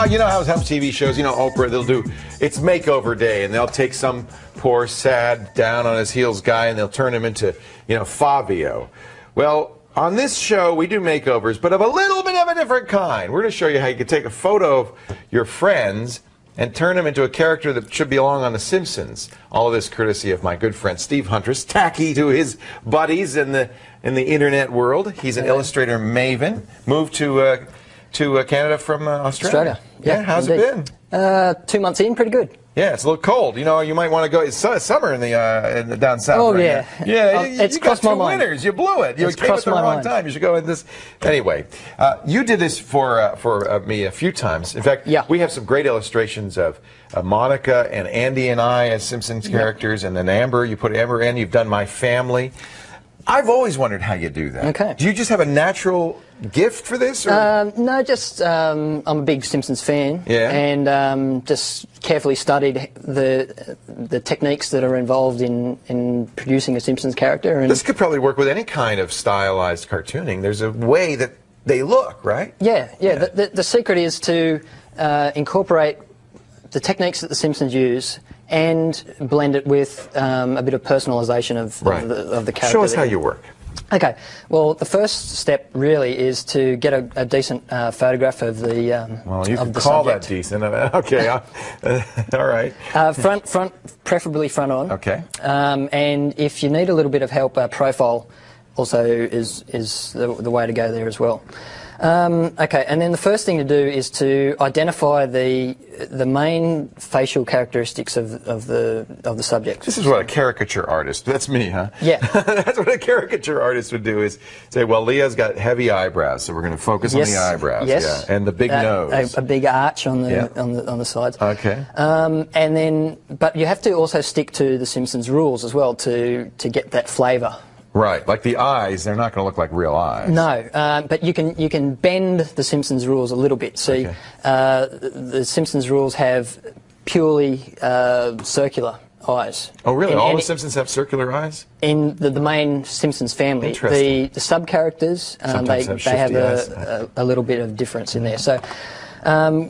You know how some TV shows, you know, Oprah, they'll do, it's makeover day, and they'll take some poor, sad, down on his heels guy, and they'll turn him into, you know, Fabio. Well, on this show, we do makeovers, but of a little bit of a different kind. We're going to show you how you can take a photo of your friends and turn them into a character that should belong on The Simpsons. All of this courtesy of my good friend Steve Huntress, tacky to his buddies in the internet world. He's an illustrator maven. Moved to Canada from Australia. Yeah, how's indeed. it been? 2 months in, pretty good. Yeah, it's a little cold. You know, you might want to go. It's summer in the down south. Oh, right yeah. now. Yeah, it's you crossed got my two mind. winners. You blew it. You It's came at the crossed my wrong mind. time. You should go in this. Anyway, you did this for me a few times. In fact, we have some great illustrations of Monica and Andy and I as Simpsons characters, and then Amber. You put Amber in. You've done My Family. I've always wondered how you do that. Okay. Do you just have a natural gift for this? Or? No, just I'm a big Simpsons fan, and just carefully studied the techniques that are involved in producing a Simpsons character. And this could probably work with any kind of stylized cartooning. There's a way that they look, right? Yeah. The secret is to incorporate the techniques that the Simpsons use and blend it with a bit of personalisation of the character. Show us how you work. Okay. Well, the first step really is to get a decent photograph of the well, you can the call subject. that decent. Okay. All right. Front, preferably front on. Okay. And if you need a little bit of help, profile also is the way to go there as well. Okay, and then the first thing to do is to identify the main facial characteristics of the subject. This is what a caricature artist. That's me, huh? Yeah. That's what a caricature artist would do, is say, well, Leah's got heavy eyebrows, so we're going to focus on the eyebrows. Yes. Yeah. And the big nose. A big arch on the sides. Okay. And then, but you have to also stick to the Simpsons rules as well to get that flavour. Right, like the eyes, they're not going to look like real eyes. No, but you can bend the Simpsons rules a little bit. See, the Simpsons rules have purely circular eyes. Oh, really? All the Simpsons have circular eyes? In the main Simpsons family. Interesting. The sub-characters, they have a little bit of difference in there. So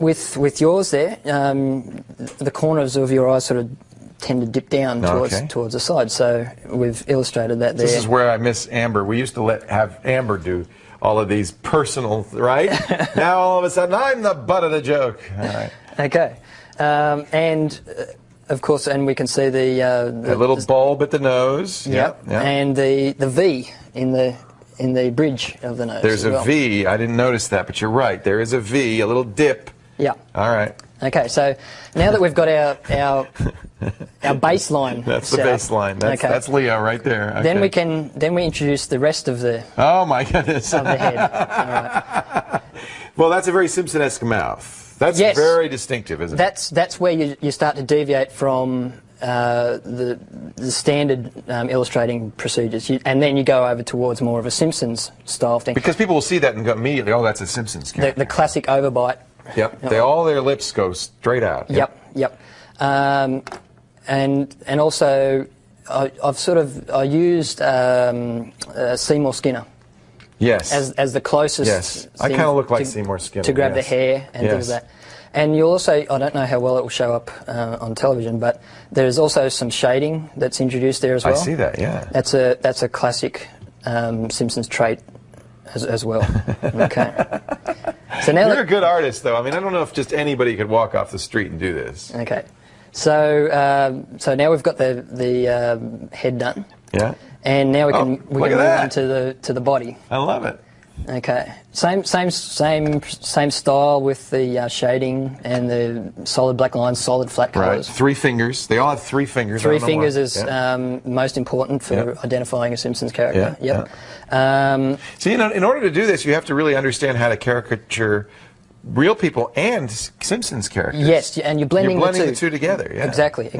with yours there, the corners of your eyes sort of tend to dip down towards the side, so we've illustrated that there. This is where I miss Amber. We used to have Amber do all of these personal, right? Now all of a sudden I'm the butt of the joke. All right. Okay, and of course, and we can see the little bulb at the nose. Yep. And the V in the bridge of the nose. There's a V. I didn't notice that, but you're right. There is a V, a little dip. Yeah. All right. Okay, so now that we've got our baseline. That's the baseline. That's Leo right there. Okay. Then we introduce the rest of the. Oh my goodness. Of the head. All right. Well, that's a very Simpson-esque mouth. That's very distinctive, isn't it? That's where you start to deviate from the standard illustrating procedures, and then you go over towards more of a Simpsons style thing. Because people will see that and go immediately, oh, that's a Simpsons character. The classic overbite. Yep. All their lips go straight out. Yep. And also, I used Seymour Skinner. Yes. As the closest. Yes. I kind of look like Seymour Skinner. To grab the hair and things like that. And you'll also, I don't know how well it will show up on television, but there's also some shading that's introduced there as well. I see that. Yeah. That's a classic Simpsons trait as well. Okay. So now you're a good artist, though. I mean, I don't know if just anybody could walk off the street and do this. Okay. So now we've got the head done. Yeah. And now we can move on to the body. I love it. Okay. Same style with the shading and the solid black lines, solid flat colours. Right. 3 fingers. They all have 3 fingers. 3 fingers is most important for identifying a Simpsons character. So, you know, in order to do this, you have to really understand how to caricature real people and Simpsons characters. Yes, and you're blending the two together. Yeah. Exactly.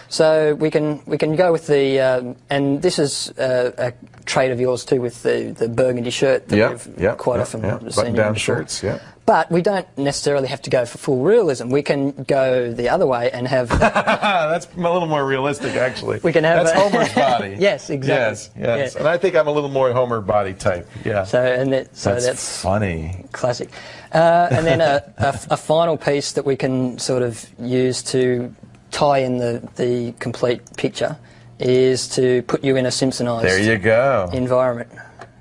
So we can go with the and this is a trait of yours too, with the burgundy shirt that we've quite often seen. Button-down shirts. Yeah. But we don't necessarily have to go for full realism. We can go the other way and have... That's a little more realistic, actually. We can have That's Homer's body. Yes, exactly. Yes. And I think I'm a little more Homer body type. Yeah. That's funny. Classic. And then a final piece that we can sort of use to tie in the complete picture is to put you in a Simpsonized there you go. environment.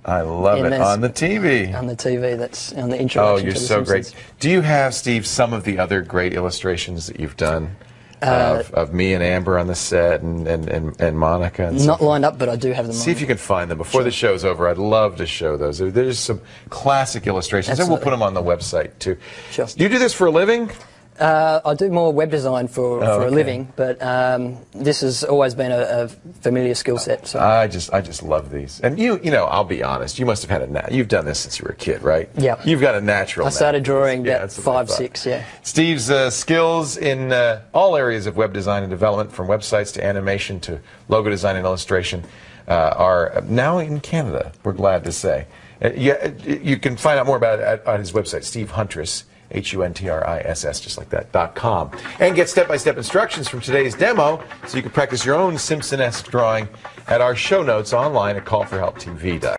I love it. On the TV. On the TV, that's on the introduction. Oh, you're to the so Simpsons. great. Do you have, Steve, some of the other great illustrations that you've done of me and Amber on the set and Monica? And not lined up, but I do have them. See if you can find them before the show's over. I'd love to show those. There's some classic illustrations, Absolutely. and we'll put them on the website too. Sure. Do you do this for a living? I do more web design for a living, but this has always been a familiar skill set. So I just love these. And you know, I'll be honest. You must have had you've done this since you were a kid, right? Yeah. You've got a natural. I started drawing about that's 5, 6. Yeah. Steve's skills in all areas of web design and development, from websites to animation to logo design and illustration, are now in Canada. We're glad to say. You can find out more about it at his website, Steve Huntriss. HUNTRISS, just like that, .com. And get step-by-step instructions from today's demo so you can practice your own Simpson-esque drawing at our show notes online at callforhelptv.com.